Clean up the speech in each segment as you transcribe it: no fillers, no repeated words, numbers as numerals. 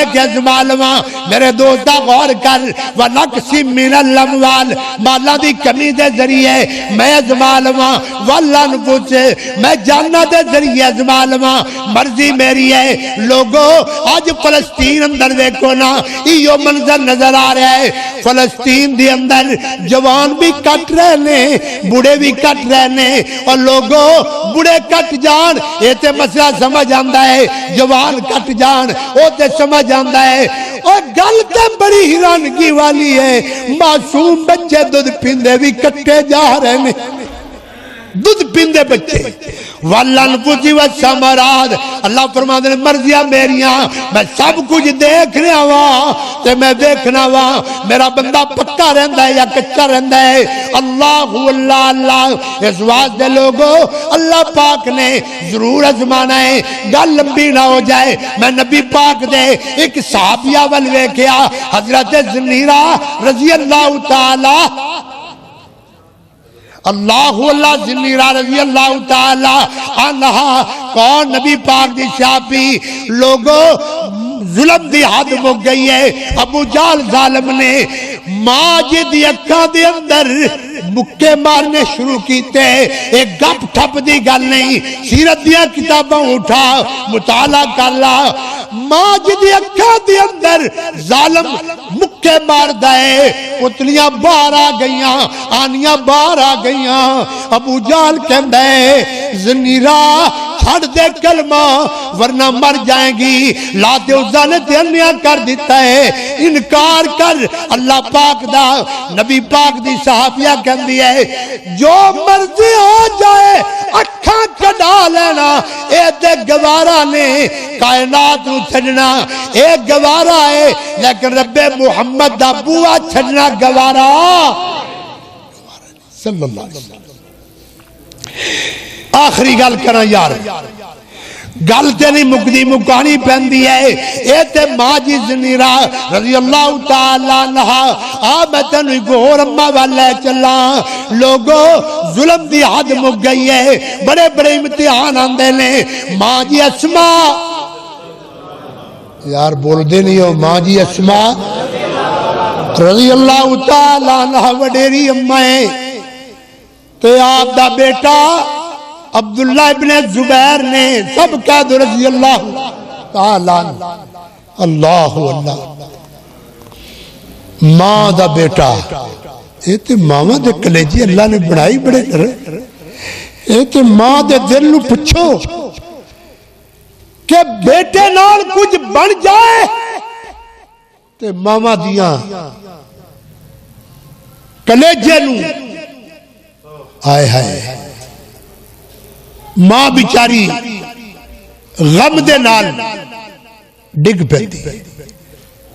دیکھ ازمالواں میرے دوستا غور کر وَنَقْسِم مِّنَ الْأَمْوَالِ مالا دی کمی دے ذریعے میں ازمالواں وَالْأَنفُسِ میں جاننا دے ذریعے ازمالواں مرضی میری ہے لوگو آج فلسطین اندر دیکھو نا یہ منظر نظر آ رہا ہے فلسطین دی اندر جوان بھی کٹ رہنے بڑے بھی کٹ رہنے اور لوگوں بڑے کٹ جان یہ تے مسئلہ سمجھ آندہ ہے جوان کٹ جان وہ تے سمجھ آندہ ہے اور گل تے بڑی حیرانگی والی ہے معصوم بچے دودھ پیندے بھی کٹے جا رہے ہیں دودھ پیندے بچے وَالْأَنفُسِ وَالثَّمَرَاتِ اللہ فرماتے ہیں مرضیاں میریاں میں سب کچھ دیکھنے آواں تے میں دیکھنا آواں میرا بندہ پکا رہندا ہے یا کچا رہندا ہے اللہ اللہ اللہ اس واسطے لوگوں اللہ پاک نے ضرور ازمانا ہے گل لمبی نہ ہو جائے میں نبی پاک دے ایک صحابیہ ول ویکھیا حضرت زنیرہ رضی اللہ تعالی اللہ زنیرہ رضی اللہ تعالی عنہ کون نبی پاک دی صحابی لوگوں ظلم دی حد مک گئی ہے ابو جال ظالم نے ماجد یکا دے اندر مکے مارنے شروع کیتے ایک گپ ٹھپ دی گل نہیں سیرت دیا کتابوں اٹھا مطالعہ کر لا ماجد یکا دے اندر ظالم مکے مار دائے پتلیاں باہر آ گئیاں آنیاں باہر آ گئیاں ابو جال کہندہ ہے زنیرہ چھڑ دے کلمہ ورنہ مر جائیں گی لات عزہ نے تیرنیاں کر دیتا ہے انکار کر اللہ پاک دا نبی پاک دی صحابیہ کہندی ہے جو مرضی ہو جائے اکھاں کڈا لینا اے تے گوارا نے کائنات نو چھڑنا اے گوارا ہے لیکن رب محمد دا بوا چھڑنا گوارا صلی اللہ علیہ وسلم آخری گل کرنا یار گل تے نہیں مکدی مکانی پہندی ہے اے تے ماں جی زنیرہ رضی اللہ تعالیٰ عنہ میں تنوی گھور اممہ والے چلا لوگوں ظلم دی حد مک گئی ہے بڑے بڑے امتحان آندے لیں ماں جی اسماء یار بول دے نہیں ہو ماں جی اسماء رضی اللہ تعالیٰ عنہ وڈیری اممہ ہے تے آپ دا بیٹا عبداللہ ابن زبیر نے سب کہہ دو رضی اللہ تعالیٰ اللہ اللہ ماں دا بیٹا یہ تے ماما دے کلیجی اللہ نے بڑھائی بڑے کر یہ تے ماں دے دل نو پچھو کہ بیٹے نال کچھ بن جائے تے ماما دیاں کلیجے نو آئے ہائے ماں بیچاری غم دے نال ڈگ پہ دی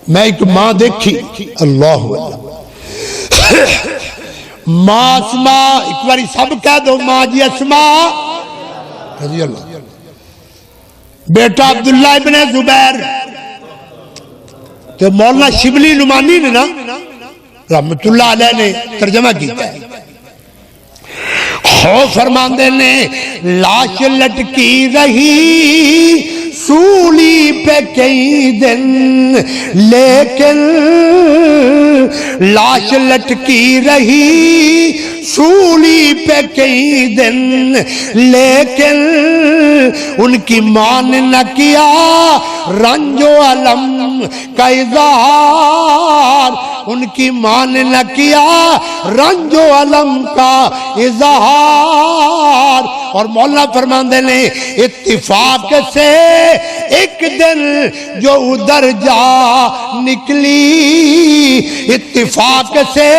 میں ایک ماں دیکھی اللہ ماں اسماء ایک باری سب کہہ دو ماں جی اسماء رضی اللہ بیٹا عبداللہ ابن زبیر تو مولانا شبلی نمانی نے نا رحمت اللہ علیہ نے ترجمہ کیتا ہے ہو فرماندے نے لاش لٹکی رہی سولی پہ کئی دن لیکن لاش لٹکی رہی سولی پہ کئی دن لیکن ان کی ماں نے نہ کیا رنج و علم کا اظہار ان کی ماں نے نہ کیا رنج و علم کا اظہار اور مولانا فرماندے نے اتفاق سے ایک دن جو ادھر جا نکلی اتفاق سے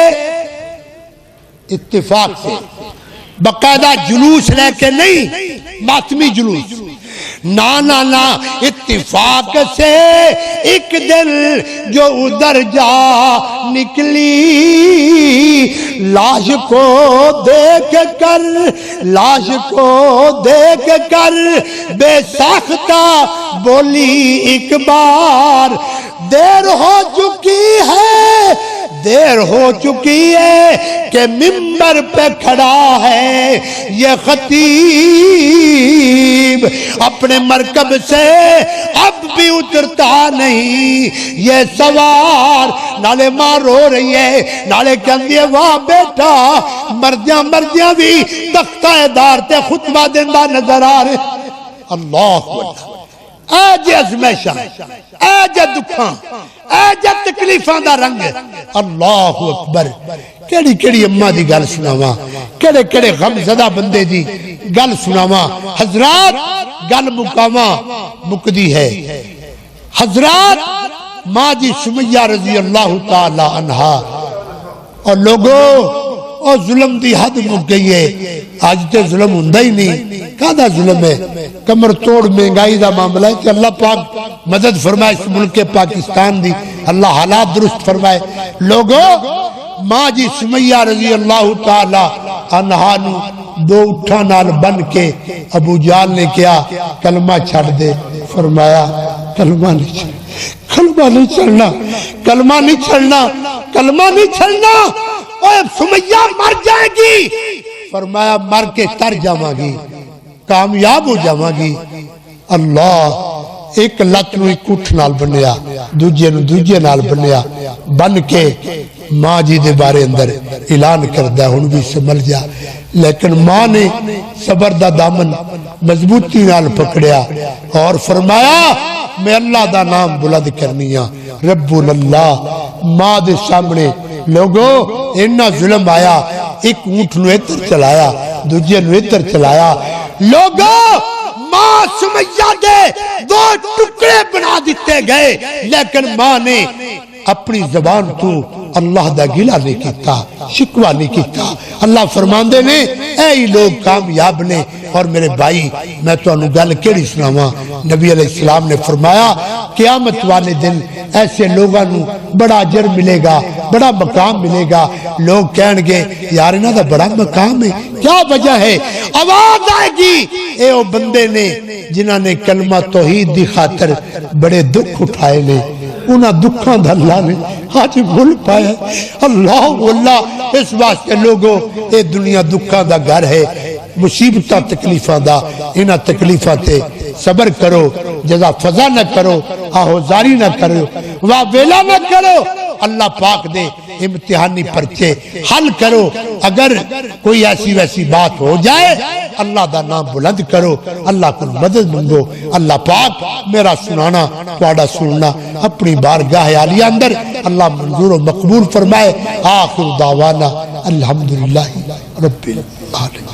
باقاعدہ جلوس لے کے نہیں ماتمی جلوس نا اتفاق سے ایک دن جو ادھر جا نکلی لاش کو دیکھ کر بے ساختہ بولی ایک بار دیر ہو چکی ہے دیر ہو چکی ہے کہ ممبر پہ کھڑا ہے یہ خطیب، اپنے مرکب سے اب بھی اترتا نہیں یہ سوار، نالے ماں رو رہی ہے، نالے کہندی ہے واہ بیٹا مردیاں بھی تختہ دار تے خطبہ دیندہ نظر آ رہے۔ اللہ اکبر، اے جے ازمیشاں، اے جے دکھاں، اے جے تکلیفاں دا رنگ، اللہ اکبر۔ کیڑی کیڑی اماں دی گل سناواں، کیڑے کیڑے غم زدہ بندے دی گل سناواں۔ حضرات گل مکاواں مکدی ہے۔ حضرات ماں جی سمیہ رضی اللہ تعالی عنہا، اور لوگوں اور ظلم دی حد مک گئی ہے، آج تے ظلم ہوندہ ہی نہیں۔ کہاں ظلم ہے؟ کمر توڑ مہنگائی دا معاملہ ہے کہ اللہ پاک مدد فرمائے اس ملک پاکستان دی، اللہ حالات درست فرمائے۔ لوگوں ماں جی سمیہ رضی اللہ تعالی عنہا نو دو اٹھا نال بن کے ابو جال نے کیا کلمہ چھڑ دے، فرمایا کلمہ نہیں چھڑنا، کلمہ نہیں چھڑنا، کلمہ نہیں چھڑنا، کلمہ نہیں چھڑنا، اوہ سمیہ مر جائے گی، فرمایا مر کے تر جاواں گی، کامیاب ہو جاواں گی۔ اللہ ایک لت نو ایک اٹھ نال بنیا، دوجے نو دوجے نال بنیا، بن کے ماں جی دے بارے اندر اعلان کردہ ہن بھی سمجھ جا۔ لیکن ماں نے صبر دا دامن مضبوطی نال پکڑیا اور فرمایا میں اللہ دا نام بلند کرنیا، رب اللہ۔ ماں دے سامنے لوگوں انہا ظلم آیا، ایک اونٹ نو اتر چلایا، دوجے نو اتر چلایا، لوگوں ماں سمیہ دے دو ٹکڑے بنا دیتے گئے، لیکن ماں نے اپنی زبان تو اللہ دا گلہ نہیں کیتا، شکوہ نہیں کیتا۔ اللہ فرماندے نے اے لوگ کامیاب نے۔ اور میرے بھائی میں تو انہوں گل کیڑی سناواں، نبی علیہ السلام نے فرمایا قیامت والے دن ایسے لوگاں نو بڑا اجر ملے گا، بڑا مقام ملے گا۔ لوگ کہن گے یار انہاں دا بڑا مقام ہے، کیا وجہ ہے؟ آواز آئے گی اے او بندے نے جنہاں نے کلمہ توحید دی خاطر بڑے دکھ اٹھائے نے، انہاں دکھاں دا اللہ نے آج بھول پایا۔ اللہ اللہ اس واسطے لوگوں اے دنیا دکھاں دا گھر ہے، مصیبتہ تکلیفہ دا، انہاں تکلیفہ تے صبر کرو، جزا فضا نہ کرو، آہوزاری نہ کرو، واویلا نہ کرو، اللہ پاک دے امتحانی پرچے حل کرو۔ اگر کوئی ایسی ویسی بات ہو جائے اللہ دا نام بلند کرو، اللہ کو مدد منگو۔ اللہ پاک میرا سنانا توڑا سننا اپنی بارگاہ عالیہ اندر اللہ منظور و مقبول فرمائے۔ آخر دعوانا الحمدللہ رب العالمین۔